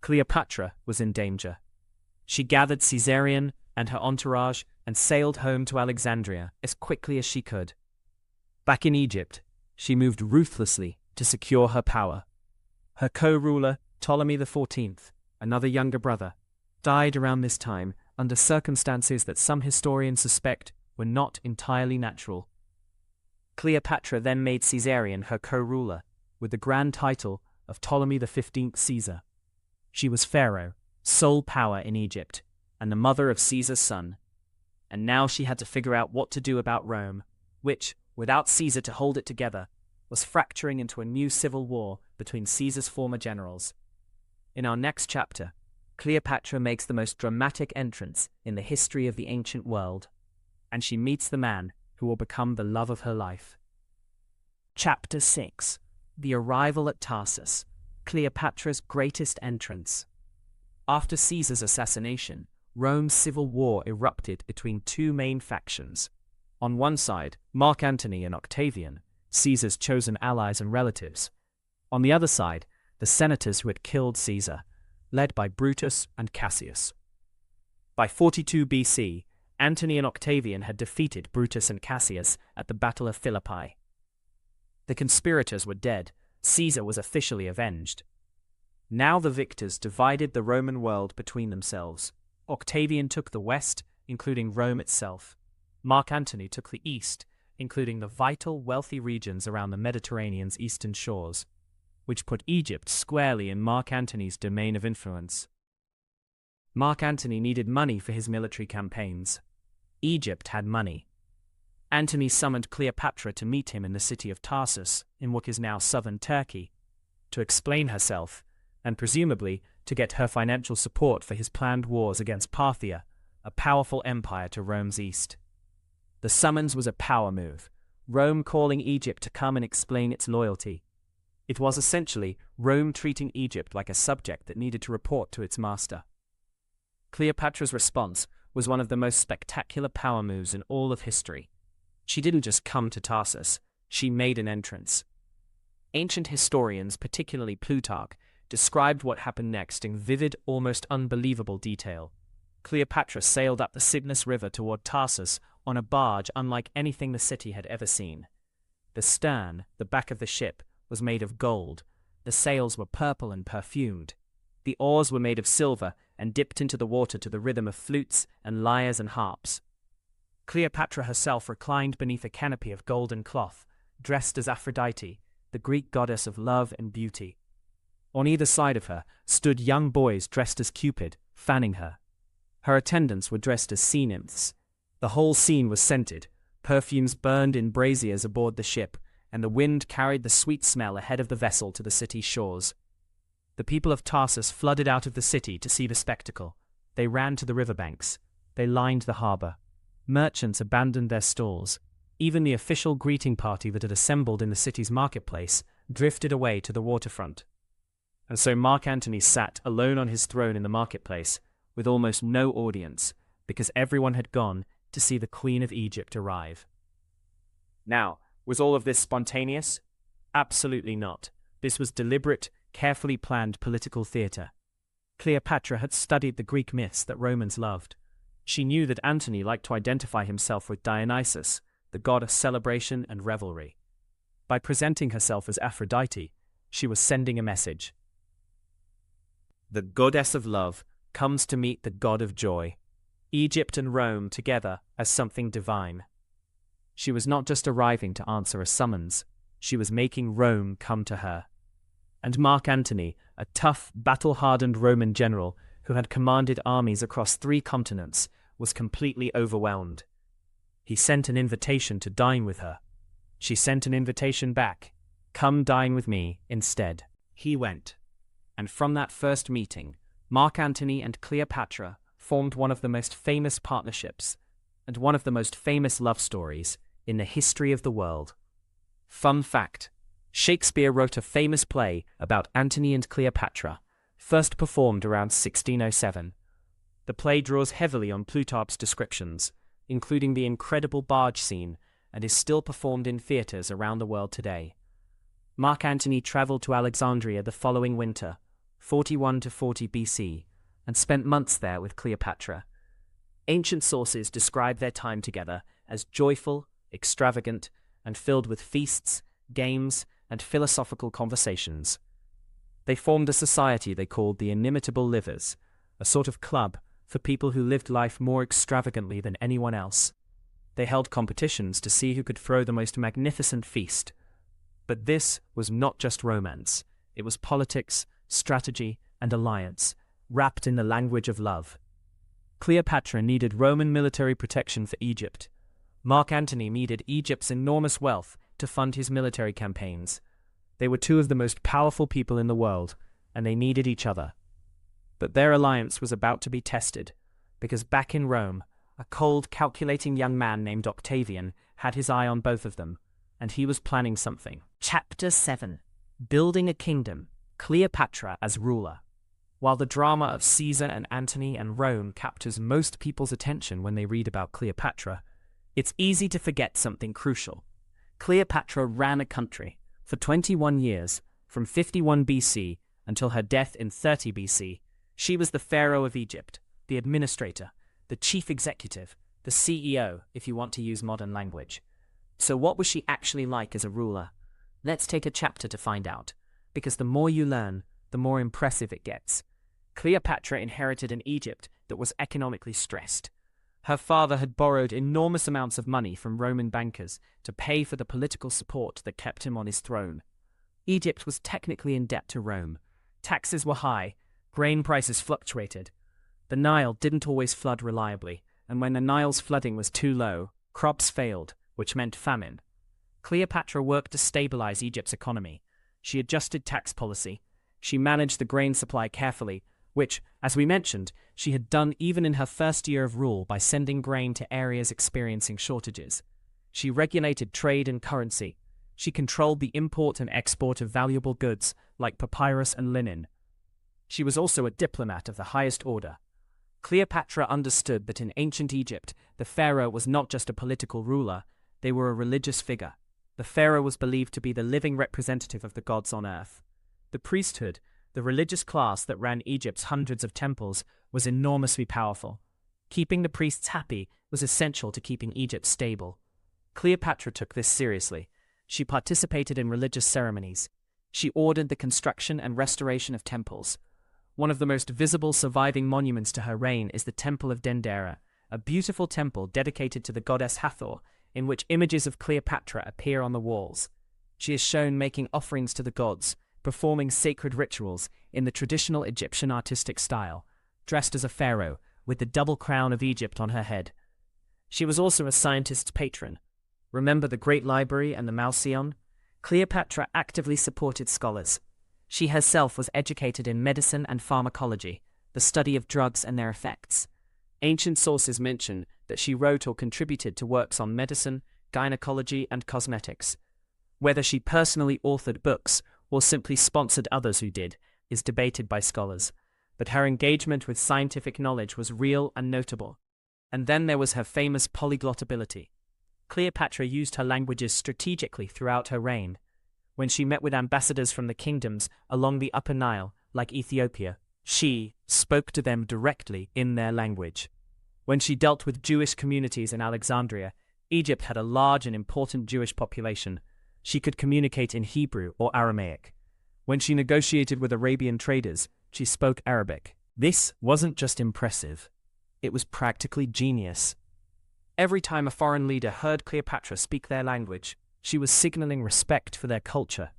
Cleopatra was in danger. She gathered Caesarion and her entourage and sailed home to Alexandria as quickly as she could. Back in Egypt, she moved ruthlessly to secure her power. Her co-ruler, Ptolemy XIV, another younger brother, died around this time under circumstances that some historians suspect were not entirely natural. Cleopatra then made Caesarion her co-ruler, with the grand title of Ptolemy XV Caesar. She was pharaoh, sole power in Egypt, and the mother of Caesar's son. And now she had to figure out what to do about Rome, which, without Caesar to hold it together, was fracturing into a new civil war between Caesar's former generals. In our next chapter, Cleopatra makes the most dramatic entrance in the history of the ancient world, and she meets the man who will become the love of her life. Chapter 6. The Arrival at Tarsus, Cleopatra's greatest entrance. After Caesar's assassination, Rome's civil war erupted between two main factions. On one side, Mark Antony and Octavian, Caesar's chosen allies and relatives. On the other side, the senators who had killed Caesar, led by Brutus and Cassius. By 42 BC, Antony and Octavian had defeated Brutus and Cassius at the Battle of Philippi. The conspirators were dead. Caesar was officially avenged. Now the victors divided the Roman world between themselves. Octavian took the west, including Rome itself. Mark Antony took the east, including the vital, wealthy regions around the Mediterranean's eastern shores, which put Egypt squarely in Mark Antony's domain of influence. Mark Antony needed money for his military campaigns. Egypt had money. Antony summoned Cleopatra to meet him in the city of Tarsus, in what is now southern Turkey, to explain herself, and presumably to get her financial support for his planned wars against Parthia, a powerful empire to Rome's east. The summons was a power move, Rome calling Egypt to come and explain its loyalty. It was essentially Rome treating Egypt like a subject that needed to report to its master. Cleopatra's response was one of the most spectacular power moves in all of history. She didn't just come to Tarsus, she made an entrance. Ancient historians, particularly Plutarch, described what happened next in vivid, almost unbelievable detail. Cleopatra sailed up the Cydnus River toward Tarsus on a barge unlike anything the city had ever seen. The stern, the back of the ship, was made of gold. The sails were purple and perfumed. The oars were made of silver and dipped into the water to the rhythm of flutes and lyres and harps. Cleopatra herself reclined beneath a canopy of golden cloth, dressed as Aphrodite, the Greek goddess of love and beauty. On either side of her stood young boys dressed as Cupid, fanning her. Her attendants were dressed as sea nymphs. The whole scene was scented. Perfumes burned in braziers aboard the ship, and the wind carried the sweet smell ahead of the vessel to the city's shores. The people of Tarsus flooded out of the city to see the spectacle. They ran to the riverbanks. They lined the harbor. Merchants abandoned their stalls. Even the official greeting party that had assembled in the city's marketplace drifted away to the waterfront. And so Mark Antony sat alone on his throne in the marketplace, with almost no audience, because everyone had gone to see the Queen of Egypt arrive. Now, was all of this spontaneous? Absolutely not. This was deliberate, carefully planned political theater. Cleopatra had studied the Greek myths that Romans loved. She knew that Antony liked to identify himself with Dionysus, the god of celebration and revelry. By presenting herself as Aphrodite, she was sending a message. The goddess of love comes to meet the god of joy. Egypt and Rome together as something divine. She was not just arriving to answer a summons, she was making Rome come to her. And Mark Antony, a tough, battle-hardened Roman general who had commanded armies across 3 continents, was completely overwhelmed. He sent an invitation to dine with her. She sent an invitation back. Come dine with me instead. He went. And from that first meeting, Mark Antony and Cleopatra formed one of the most famous partnerships and one of the most famous love stories in the history of the world. Fun fact: Shakespeare wrote a famous play about Antony and Cleopatra, first performed around 1607. The play draws heavily on Plutarch's descriptions, including the incredible barge scene, and is still performed in theaters around the world today. Mark Antony traveled to Alexandria the following winter, 41 to 40 BC, and spent months there with Cleopatra. Ancient sources describe their time together as joyful, extravagant, and filled with feasts, games, and philosophical conversations. They formed a society they called the Inimitable Livers, a sort of club for people who lived life more extravagantly than anyone else. They held competitions to see who could throw the most magnificent feast. But this was not just romance. It was politics, strategy, and alliance, wrapped in the language of love. Cleopatra needed Roman military protection for Egypt. Mark Antony needed Egypt's enormous wealth to fund his military campaigns. They were 2 of the most powerful people in the world, and they needed each other. But their alliance was about to be tested, because back in Rome, a cold, calculating young man named Octavian had his eye on both of them, and he was planning something. Chapter 7: Building a Kingdom, Cleopatra as Ruler. While the drama of Caesar and Antony and Rome captures most people's attention when they read about Cleopatra, it's easy to forget something crucial. Cleopatra ran a country for 21 years, from 51 BC until her death in 30 BC. She was the pharaoh of Egypt, the administrator, the chief executive, the CEO, if you want to use modern language. So what was she actually like as a ruler? Let's take a chapter to find out, because the more you learn, the more impressive it gets. Cleopatra inherited an Egypt that was economically stressed. Her father had borrowed enormous amounts of money from Roman bankers to pay for the political support that kept him on his throne. Egypt was technically in debt to Rome. Taxes were high, grain prices fluctuated. The Nile didn't always flood reliably, and when the Nile's flooding was too low, crops failed, which meant famine. Cleopatra worked to stabilize Egypt's economy. She adjusted tax policy. She managed the grain supply carefully, which, as we mentioned, she had done even in her first year of rule by sending grain to areas experiencing shortages. She regulated trade and currency. She controlled the import and export of valuable goods like papyrus and linen. She was also a diplomat of the highest order. Cleopatra understood that in ancient Egypt, the pharaoh was not just a political ruler, they were a religious figure. The pharaoh was believed to be the living representative of the gods on earth. The priesthood, the religious class that ran Egypt's hundreds of temples was enormously powerful. Keeping the priests happy was essential to keeping Egypt stable. Cleopatra took this seriously. She participated in religious ceremonies. She ordered the construction and restoration of temples. One of the most visible surviving monuments to her reign is the Temple of Dendera, a beautiful temple dedicated to the goddess Hathor, in which images of Cleopatra appear on the walls. She is shown making offerings to the gods, performing sacred rituals in the traditional Egyptian artistic style, dressed as a pharaoh, with the double crown of Egypt on her head. She was also a scientist's patron. Remember the Great Library and the Mausoleum? Cleopatra actively supported scholars. She herself was educated in medicine and pharmacology, the study of drugs and their effects. Ancient sources mention that she wrote or contributed to works on medicine, gynecology, and cosmetics. Whether she personally authored books or simply sponsored others who did is debated by scholars, but her engagement with scientific knowledge was real and notable. And then there was her famous polyglot ability. Cleopatra used her languages strategically throughout her reign. When she met with ambassadors from the kingdoms along the Upper Nile, like Ethiopia, she spoke to them directly in their language. When she dealt with Jewish communities in Alexandria, Egypt had a large and important Jewish population. She could communicate in Hebrew or Aramaic. When she negotiated with Arabian traders, she spoke Arabic. This wasn't just impressive. It was practically genius. Every time a foreign leader heard Cleopatra speak their language, she was signaling respect for their culture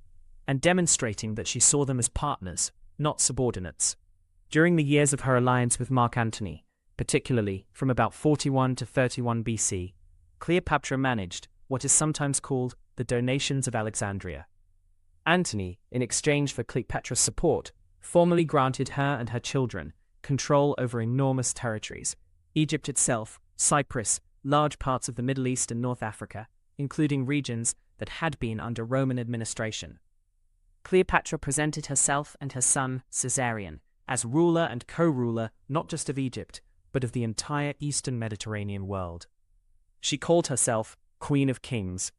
and demonstrating that she saw them as partners, not subordinates. During the years of her alliance with Mark Antony, particularly from about 41 to 31 BC, Cleopatra managed what is sometimes called the donations of Alexandria. Antony, in exchange for Cleopatra's support, formally granted her and her children control over enormous territories: Egypt itself, Cyprus, large parts of the Middle East and North Africa, including regions that had been under Roman administration. Cleopatra presented herself and her son, Caesarion, as ruler and co-ruler not just of Egypt, but of the entire Eastern Mediterranean world. She called herself Queen of Kings.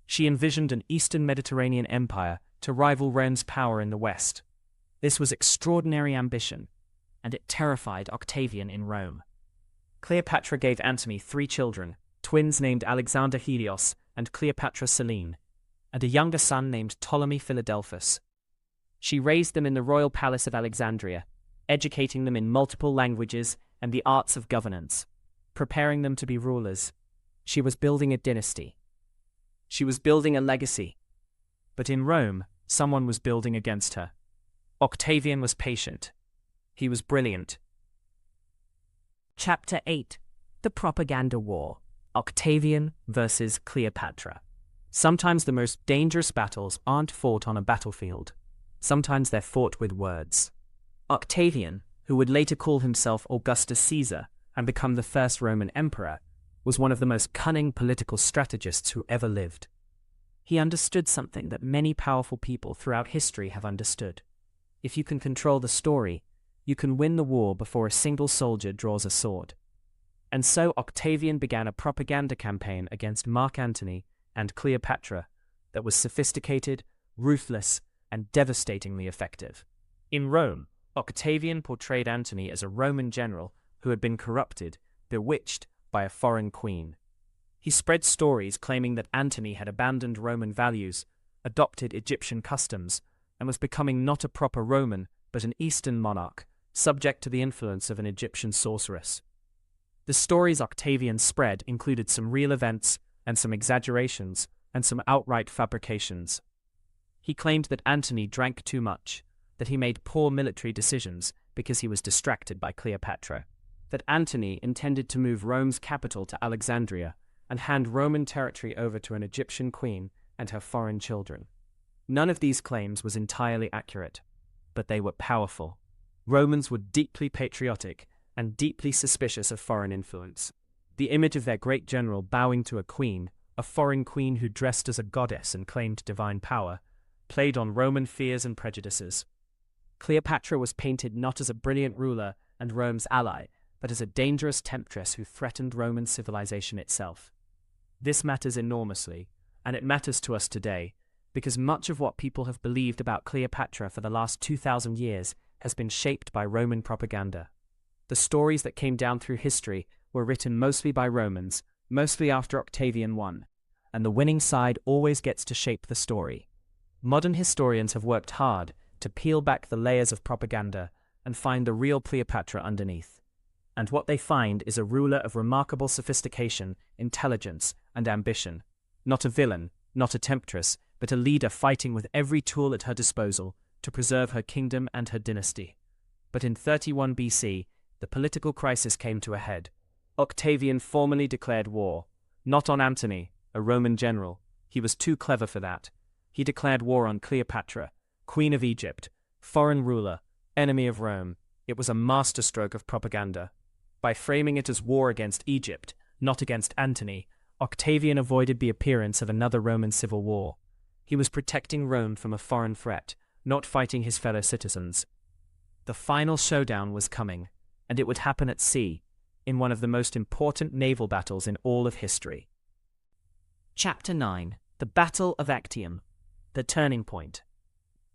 She envisioned an Eastern Mediterranean empire to rival Rome's power in the West. This was extraordinary ambition, and it terrified Octavian in Rome. Cleopatra gave Antony 3 children, twins named Alexander Helios and Cleopatra Selene, and a younger son named Ptolemy Philadelphus. She raised them in the royal palace of Alexandria, educating them in multiple languages and the arts of governance, preparing them to be rulers. She was building a dynasty. She was building a legacy. But in Rome, someone was building against her. Octavian was patient. He was brilliant. Chapter 8: The Propaganda War. Octavian versus Cleopatra. Sometimes the most dangerous battles aren't fought on a battlefield. Sometimes they're fought with words. Octavian, who would later call himself Augustus Caesar and become the first Roman emperor, was one of the most cunning political strategists who ever lived. He understood something that many powerful people throughout history have understood. If you can control the story, you can win the war before a single soldier draws a sword. And so Octavian began a propaganda campaign against Mark Antony and Cleopatra that was sophisticated, ruthless, and devastatingly effective. In Rome, Octavian portrayed Antony as a Roman general who had been corrupted, bewitched by a foreign queen. He spread stories claiming that Antony had abandoned Roman values, adopted Egyptian customs, and was becoming not a proper Roman but an Eastern monarch, subject to the influence of an Egyptian sorceress. The stories Octavian spread included some real events and some exaggerations and some outright fabrications. He claimed that Antony drank too much, that he made poor military decisions because he was distracted by Cleopatra, that Antony intended to move Rome's capital to Alexandria and hand Roman territory over to an Egyptian queen and her foreign children. None of these claims was entirely accurate, but they were powerful. Romans were deeply patriotic and deeply suspicious of foreign influence. The image of their great general bowing to a foreign queen who dressed as a goddess and claimed divine power, played on Roman fears and prejudices. Cleopatra was painted not as a brilliant ruler and Rome's ally, but as a dangerous temptress who threatened Roman civilization itself. This matters enormously, and it matters to us today, because much of what people have believed about Cleopatra for the last 2,000 years has been shaped by Roman propaganda. The stories that came down through history were written mostly by Romans, mostly after Octavian won, and the winning side always gets to shape the story. Modern historians have worked hard to peel back the layers of propaganda and find the real Cleopatra underneath. And what they find is a ruler of remarkable sophistication, intelligence, and ambition. Not a villain, not a temptress, but a leader fighting with every tool at her disposal to preserve her kingdom and her dynasty. But in 31 BC, the political crisis came to a head. Octavian formally declared war, not on Antony, a Roman general. He was too clever for that. He declared war on Cleopatra, Queen of Egypt, foreign ruler, enemy of Rome. It was a masterstroke of propaganda. By framing it as war against Egypt, not against Antony, Octavian avoided the appearance of another Roman civil war. He was protecting Rome from a foreign threat, not fighting his fellow citizens. The final showdown was coming, and it would happen at sea, in one of the most important naval battles in all of history. Chapter 9. The Battle of Actium. The Turning Point.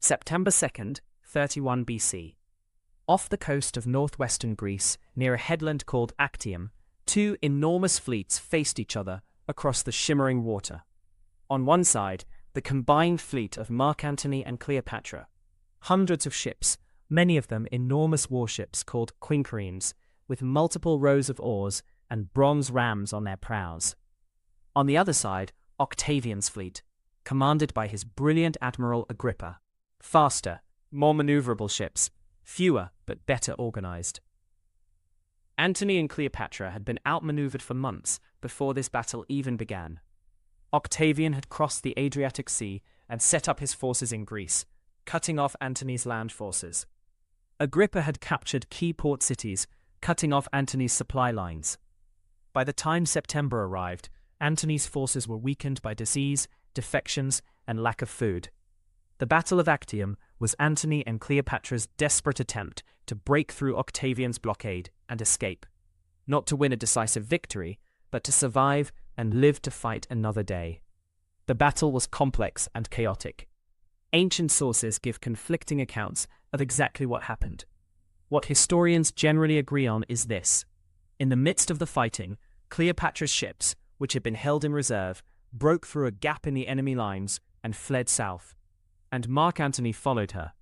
September 2nd, 31 BC. Off the coast of northwestern Greece, near a headland called Actium, two enormous fleets faced each other across the shimmering water. On one side, the combined fleet of Mark Antony and Cleopatra. Hundreds of ships, many of them enormous warships called quinqueremes, with multiple rows of oars and bronze rams on their prows. On the other side, Octavian's fleet, commanded by his brilliant admiral Agrippa. Faster, more maneuverable ships, fewer but better organized. Antony and Cleopatra had been outmaneuvered for months before this battle even began. Octavian had crossed the Adriatic Sea and set up his forces in Greece, cutting off Antony's land forces. Agrippa had captured key port cities, cutting off Antony's supply lines. By the time September arrived, Antony's forces were weakened by disease, defections, and lack of food. The Battle of Actium was Antony and Cleopatra's desperate attempt to break through Octavian's blockade and escape, not to win a decisive victory, but to survive and live to fight another day. The battle was complex and chaotic. Ancient sources give conflicting accounts of exactly what happened. What historians generally agree on is this. In the midst of the fighting, Cleopatra's ships, which had been held in reserve, broke through a gap in the enemy lines and fled south. And Mark Antony followed her.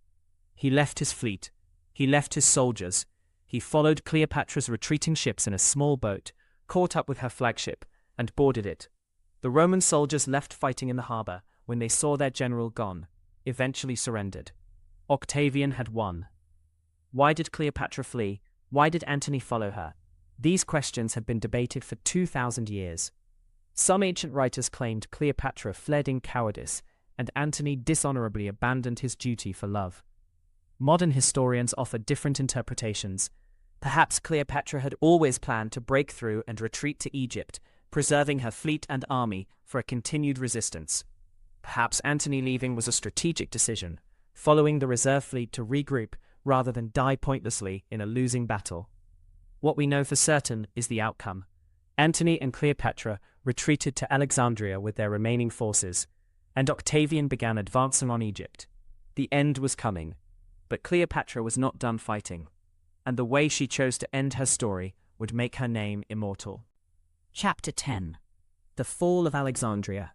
He left his fleet. He left his soldiers. He followed Cleopatra's retreating ships in a small boat, caught up with her flagship, and boarded it. The Roman soldiers left fighting in the harbor when they saw their general gone, eventually surrendered. Octavian had won. Why did Cleopatra flee? Why did Antony follow her? These questions have been debated for 2,000 years. Some ancient writers claimed Cleopatra fled in cowardice, and Antony dishonorably abandoned his duty for love. Modern historians offer different interpretations. Perhaps Cleopatra had always planned to break through and retreat to Egypt, preserving her fleet and army for a continued resistance. Perhaps Antony leaving was a strategic decision, following the reserve fleet to regroup rather than die pointlessly in a losing battle. What we know for certain is the outcome. Antony and Cleopatra retreated to Alexandria with their remaining forces, and Octavian began advancing on Egypt. The end was coming, but Cleopatra was not done fighting, and the way she chose to end her story would make her name immortal. Chapter 10. The Fall of Alexandria.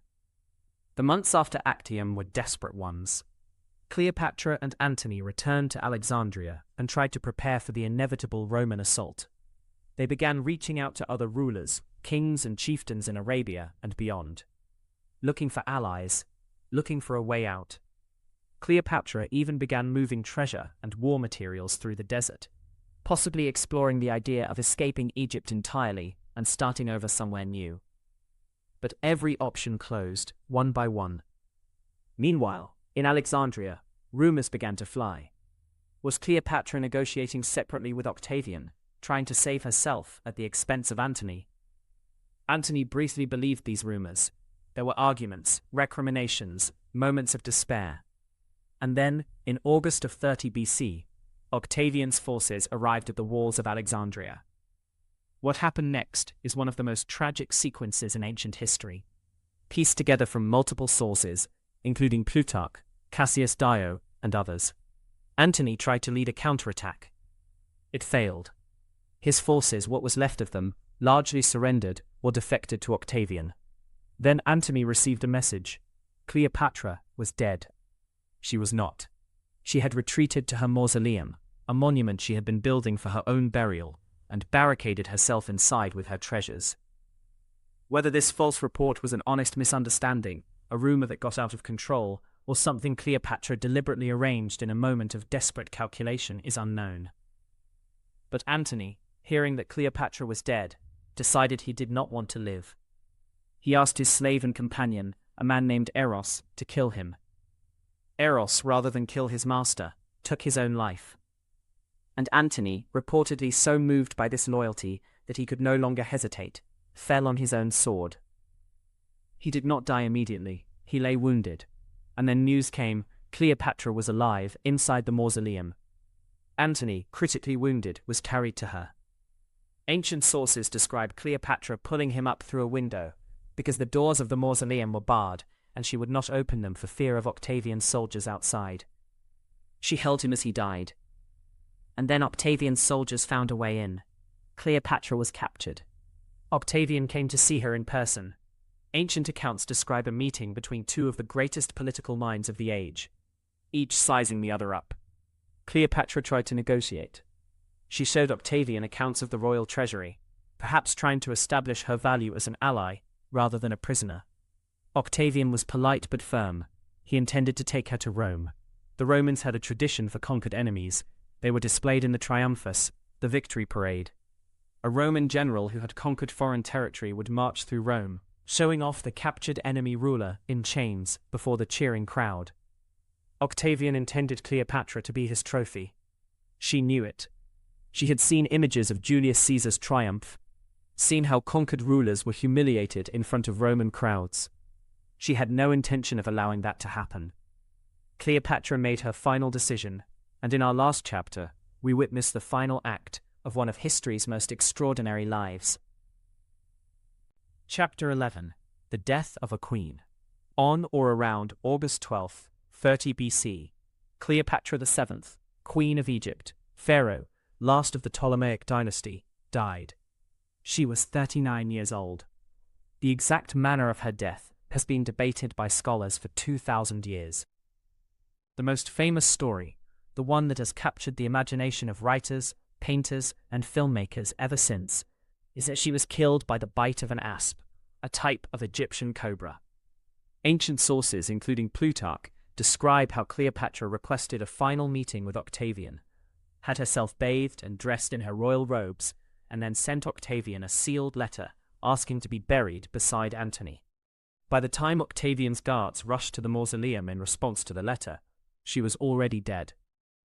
The months after Actium were desperate ones. Cleopatra and Antony returned to Alexandria and tried to prepare for the inevitable Roman assault. They began reaching out to other rulers, kings and chieftains in Arabia and beyond, looking for allies, looking for a way out. Cleopatra even began moving treasure and war materials through the desert, possibly exploring the idea of escaping Egypt entirely and starting over somewhere new. But every option closed, one by one. Meanwhile, in Alexandria, rumors began to fly. Was Cleopatra negotiating separately with Octavian, trying to save herself at the expense of Antony? Antony briefly believed these rumors. There were arguments, recriminations, moments of despair. And then, in August of 30 BC, Octavian's forces arrived at the walls of Alexandria. What happened next is one of the most tragic sequences in ancient history. Pieced together from multiple sources, including Plutarch, Cassius Dio, and others. Antony tried to lead a counterattack. It failed. His forces, what was left of them, largely surrendered or defected to Octavian. Then Antony received a message. Cleopatra was dead. She was not. She had retreated to her mausoleum, a monument she had been building for her own burial, and barricaded herself inside with her treasures. Whether this false report was an honest misunderstanding, a rumor that got out of control, or something Cleopatra deliberately arranged in a moment of desperate calculation is unknown. But Antony, hearing that Cleopatra was dead, decided he did not want to live. He asked his slave and companion, a man named Eros, to kill him. Eros, rather than kill his master, took his own life. And Antony, reportedly so moved by this loyalty that he could no longer hesitate, fell on his own sword. He did not die immediately. He lay wounded. And then news came, Cleopatra was alive inside the mausoleum. Antony, critically wounded, was carried to her. Ancient sources describe Cleopatra pulling him up through a window, because the doors of the mausoleum were barred, and she would not open them for fear of Octavian's soldiers outside. She held him as he died. And then Octavian's soldiers found a way in. Cleopatra was captured. Octavian came to see her in person. Ancient accounts describe a meeting between two of the greatest political minds of the age, each sizing the other up. Cleopatra tried to negotiate. She showed Octavian accounts of the royal treasury, perhaps trying to establish her value as an ally rather than a prisoner. Octavian was polite but firm. He intended to take her to Rome. The Romans had a tradition for conquered enemies. They were displayed in the Triumphus, the victory parade. A Roman general who had conquered foreign territory would march through Rome, showing off the captured enemy ruler in chains before the cheering crowd. Octavian intended Cleopatra to be his trophy. She knew it. She had seen images of Julius Caesar's triumph, seen how conquered rulers were humiliated in front of Roman crowds. She had no intention of allowing that to happen. Cleopatra made her final decision, and in our last chapter, we witness the final act of one of history's most extraordinary lives. Chapter 11. The Death of a Queen. On or around August 12, 30 BC, Cleopatra VII, Queen of Egypt, Pharaoh, last of the Ptolemaic dynasty, died. She was 39 years old. The exact manner of her death has been debated by scholars for 2,000 years. The most famous story, the one that has captured the imagination of writers, painters, and filmmakers ever since, is that she was killed by the bite of an asp, a type of Egyptian cobra. Ancient sources, including Plutarch, describe how Cleopatra requested a final meeting with Octavian, had herself bathed and dressed in her royal robes, and then sent Octavian a sealed letter asking to be buried beside Antony. By the time Octavian's guards rushed to the mausoleum in response to the letter, she was already dead.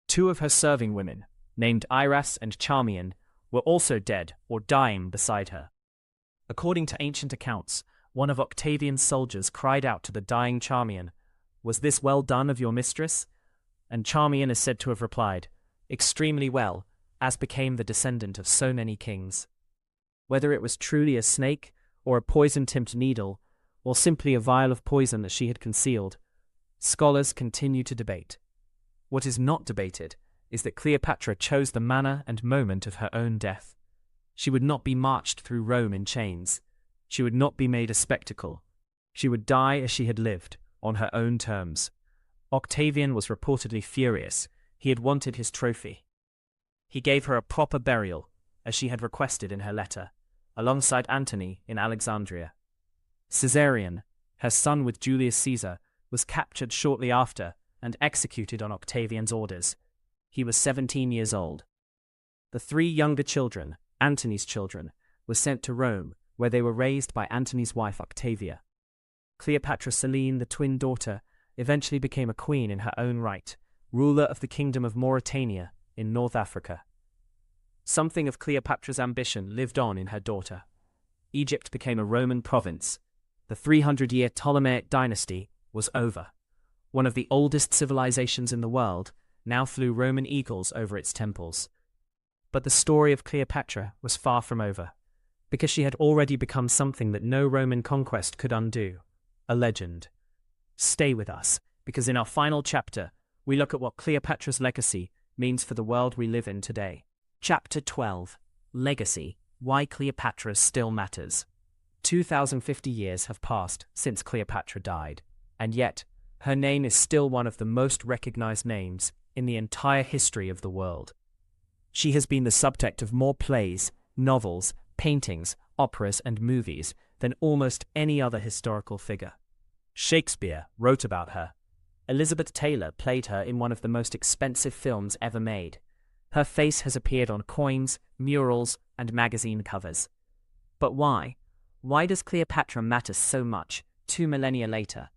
Two of her serving women, named Iras and Charmian, were also dead or dying beside her. According to ancient accounts, one of Octavian's soldiers cried out to the dying Charmian, "Was this well done of your mistress?" And Charmian is said to have replied, "Extremely well, as became the descendant of so many kings." Whether it was truly a snake, or a poison-tipped needle, or simply a vial of poison that she had concealed, scholars continue to debate. What is not debated is that Cleopatra chose the manner and moment of her own death. She would not be marched through Rome in chains. She would not be made a spectacle. She would die as she had lived, on her own terms. Octavian was reportedly furious. He had wanted his trophy. He gave her a proper burial, as she had requested in her letter, alongside Antony in Alexandria. Caesarion, her son with Julius Caesar, was captured shortly after and executed on Octavian's orders. He was 17 years old. The three younger children, Antony's children, were sent to Rome, where they were raised by Antony's wife Octavia. Cleopatra Selene, the twin daughter, eventually became a queen in her own right, ruler of the kingdom of Mauritania in North Africa. Something of Cleopatra's ambition lived on in her daughter. Egypt became a Roman province. The 300-year Ptolemaic dynasty was over. One of the oldest civilizations in the world now flew Roman eagles over its temples. But the story of Cleopatra was far from over, because she had already become something that no Roman conquest could undo, a legend. Stay with us, because in our final chapter, we look at what Cleopatra's legacy means for the world we live in today. Chapter 12. Legacy: Why Cleopatra Still Matters. 2,050 years have passed since Cleopatra died, and yet, her name is still one of the most recognized names in the entire history of the world. She has been the subject of more plays, novels, paintings, operas, and movies than almost any other historical figure. Shakespeare wrote about her. Elizabeth Taylor played her in one of the most expensive films ever made. Her face has appeared on coins, murals, and magazine covers. But why? Why does Cleopatra matter so much 2 millennia later?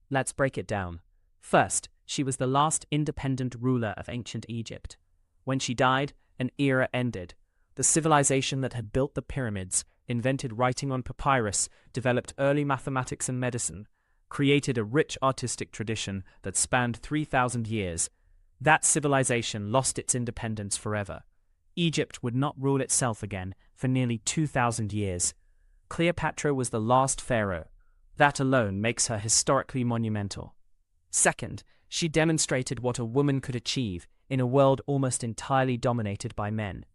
Let's break it down. First, she was the last independent ruler of ancient Egypt. When she died, an era ended. The civilization that had built the pyramids, invented writing on papyrus, developed early mathematics and medicine, created a rich artistic tradition that spanned 3,000 years. That civilization lost its independence forever. Egypt would not rule itself again for nearly 2,000 years. Cleopatra was the last pharaoh. That alone makes her historically monumental. Second, she demonstrated what a woman could achieve in a world almost entirely dominated by men.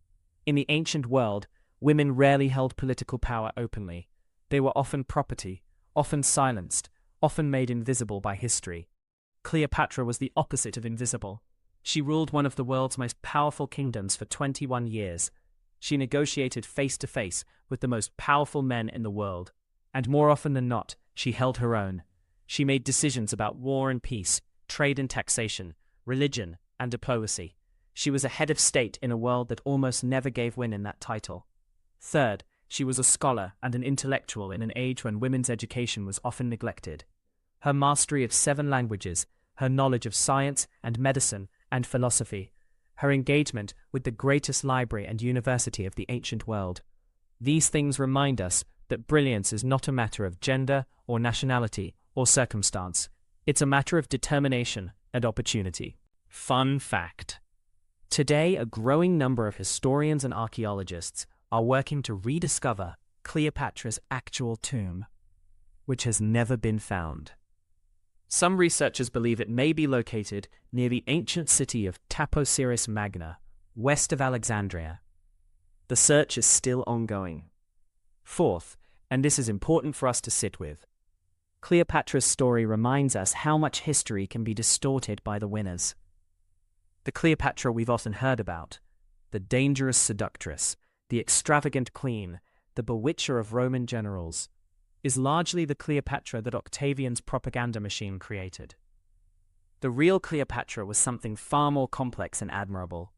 In the ancient world, women rarely held political power openly. They were often property, often silenced, often made invisible by history. Cleopatra was the opposite of invisible. She ruled one of the world's most powerful kingdoms for 21 years. She negotiated face-to-face with the most powerful men in the world. And more often than not, she held her own. She made decisions about war and peace, trade and taxation, religion and diplomacy. She was a head of state in a world that almost never gave women that title. Third, she was a scholar and an intellectual in an age when women's education was often neglected. Her mastery of 7 languages, her knowledge of science and medicine and philosophy, her engagement with the greatest library and university of the ancient world. These things remind us that brilliance is not a matter of gender or nationality or circumstance. It's a matter of determination and opportunity. Fun fact: today, a growing number of historians and archaeologists are working to rediscover Cleopatra's actual tomb, which has never been found. Some researchers believe it may be located near the ancient city of Taposiris Magna, west of Alexandria. The search is still ongoing. Fourth, and this is important for us to sit with, Cleopatra's story reminds us how much history can be distorted by the winners. The Cleopatra we've often heard about, the dangerous seductress, the extravagant queen, the bewitcher of Roman generals, is largely the Cleopatra that Octavian's propaganda machine created. The real Cleopatra was something far more complex and admirable,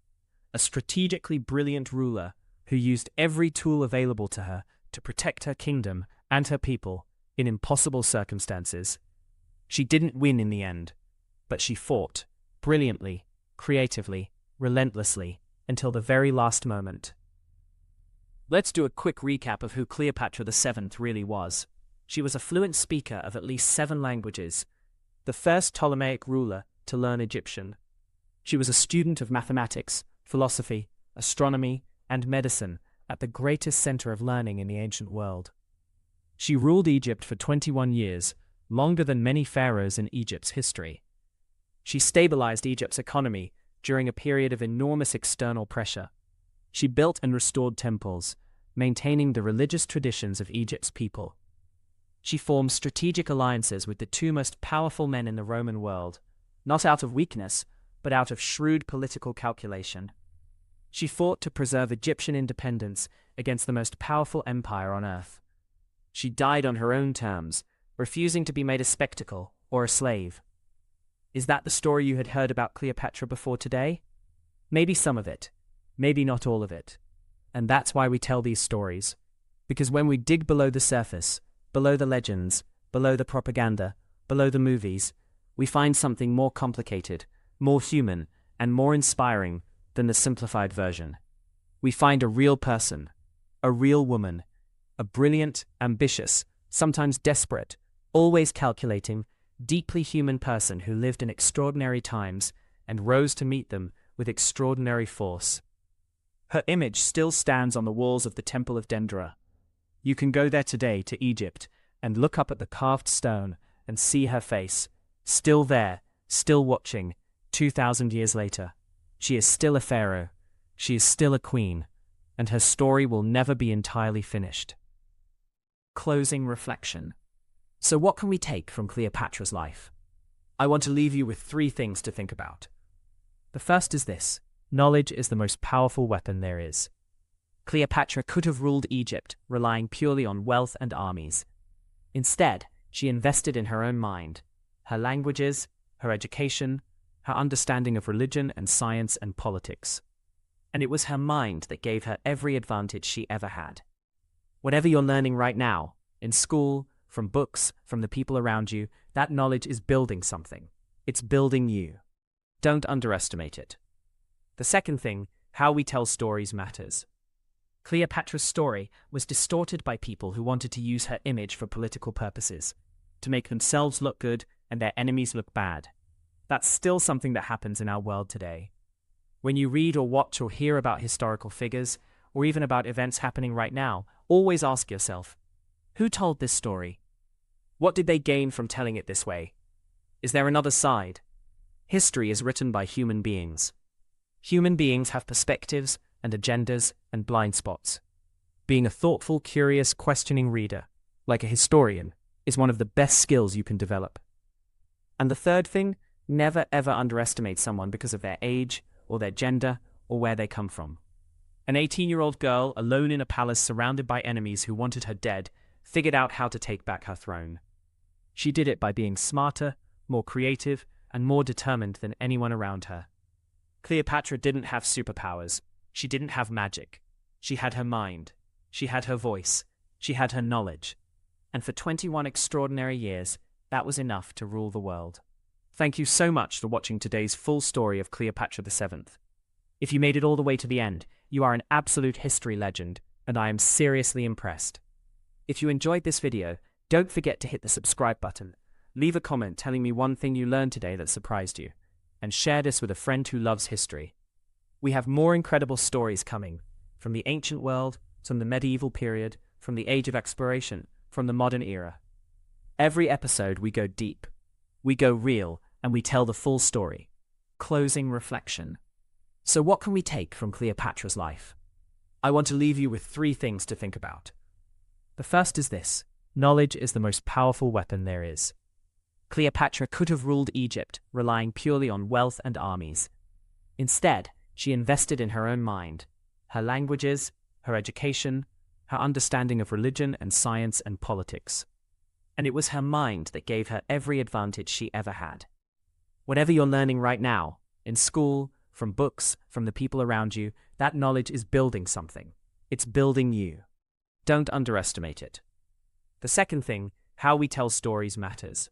a strategically brilliant ruler who used every tool available to her to protect her kingdom and her people in impossible circumstances. She didn't win in the end, but she fought brilliantly, creatively, relentlessly, until the very last moment. Let's do a quick recap of who Cleopatra VII really was. She was a fluent speaker of at least 7 languages, the first Ptolemaic ruler to learn Egyptian. She was a student of mathematics, philosophy, astronomy, and medicine at the greatest center of learning in the ancient world. She ruled Egypt for 21 years, longer than many pharaohs in Egypt's history. She stabilized Egypt's economy during a period of enormous external pressure. She built and restored temples, maintaining the religious traditions of Egypt's people. She formed strategic alliances with the 2 most powerful men in the Roman world, not out of weakness, but out of shrewd political calculation. She fought to preserve Egyptian independence against the most powerful empire on earth. She died on her own terms, refusing to be made a spectacle or a slave. Is that the story you had heard about Cleopatra before today? Maybe some of it, maybe not all of it. And that's why we tell these stories. Because when we dig below the surface, below the legends, below the propaganda, below the movies, we find something more complicated, more human, and more inspiring than the simplified version. We find a real person, a real woman, a brilliant, ambitious, sometimes desperate, always calculating, deeply human person who lived in extraordinary times and rose to meet them with extraordinary force. Her image still stands on the walls of the Temple of Dendera. You can go there today to Egypt and look up at the carved stone and see her face, still there, still watching, 2,000 years later. She is still a pharaoh, she is still a queen, and her story will never be entirely finished. Closing reflection. So what can we take from Cleopatra's life? I want to leave you with 3 things to think about. The first is this: knowledge is the most powerful weapon there is. Cleopatra could have ruled Egypt relying purely on wealth and armies. Instead, she invested in her own mind, her languages, her education, her understanding of religion and science and politics. And it was her mind that gave her every advantage she ever had. Whatever you're learning right now, in school, from books, from the people around you, that knowledge is building something. It's building you. Don't underestimate it. The second thing, how we tell stories matters. Cleopatra's story was distorted by people who wanted to use her image for political purposes, to make themselves look good and their enemies look bad. That's still something that happens in our world today. When you read or watch or hear about historical figures, or even about events happening right now, always ask yourself, who told this story? What did they gain from telling it this way? Is there another side? History is written by human beings. Human beings have perspectives and agendas and blind spots. Being a thoughtful, curious, questioning reader, like a historian, is one of the best skills you can develop. And the third thing, never ever underestimate someone because of their age, or their gender, or where they come from. An 18-year-old girl, alone in a palace surrounded by enemies who wanted her dead, figured out how to take back her throne. She did it by being smarter, more creative, and more determined than anyone around her. Cleopatra didn't have superpowers. She didn't have magic. She had her mind. She had her voice. She had her knowledge. And for 21 extraordinary years, that was enough to rule the world. Thank you so much for watching today's full story of Cleopatra VII. If you made it all the way to the end, you are an absolute history legend, and I am seriously impressed. If you enjoyed this video, don't forget to hit the subscribe button, leave a comment telling me one thing you learned today that surprised you, and share this with a friend who loves history. We have more incredible stories coming, from the ancient world, from the medieval period, from the age of exploration, from the modern era. Every episode we go deep, we go real, and we tell the full story. Closing reflection. So what can we take from Cleopatra's life? I want to leave you with 3 things to think about. The first is this: knowledge is the most powerful weapon there is. Cleopatra could have ruled Egypt relying purely on wealth and armies. Instead, she invested in her own mind, her languages, her education, her understanding of religion and science and politics. And it was her mind that gave her every advantage she ever had. Whatever you're learning right now, in school, from books, from the people around you, that knowledge is building something. It's building you. Don't underestimate it. The second thing, how we tell stories matters.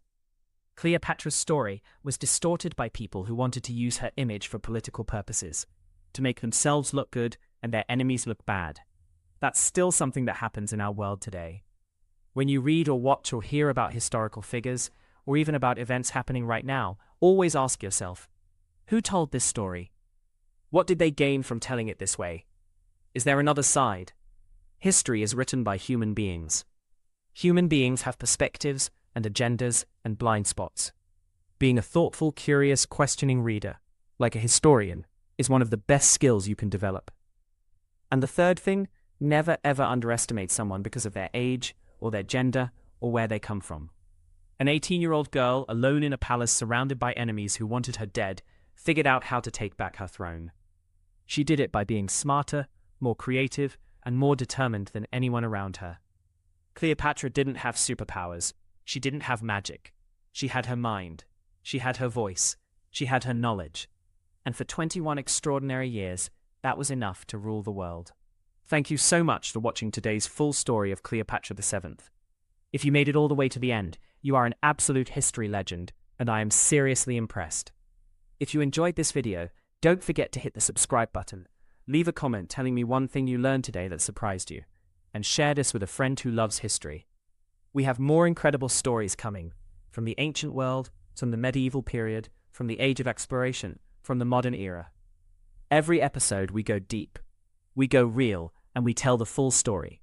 Cleopatra's story was distorted by people who wanted to use her image for political purposes, to make themselves look good and their enemies look bad. That's still something that happens in our world today. When you read or watch or hear about historical figures, or even about events happening right now, always ask yourself, who told this story? What did they gain from telling it this way? Is there another side? History is written by human beings. Human beings have perspectives and agendas and blind spots. Being a thoughtful, curious, questioning reader, like a historian, is one of the best skills you can develop. And the third thing, never ever underestimate someone because of their age, or their gender, or where they come from. An 18-year-old girl, alone in a palace surrounded by enemies who wanted her dead, figured out how to take back her throne. She did it by being smarter, more creative, and more determined than anyone around her. Cleopatra didn't have superpowers. She didn't have magic. She had her mind. She had her voice. She had her knowledge. And for 21 extraordinary years, that was enough to rule the world. Thank you so much for watching today's full story of Cleopatra VII. If you made it all the way to the end, you are an absolute history legend, and I am seriously impressed. If you enjoyed this video, don't forget to hit the subscribe button, leave a comment telling me one thing you learned today that surprised you, and share this with a friend who loves history. We have more incredible stories coming, from the ancient world, from the medieval period, from the age of exploration, from the modern era. Every episode we go deep, we go real, and we tell the full story.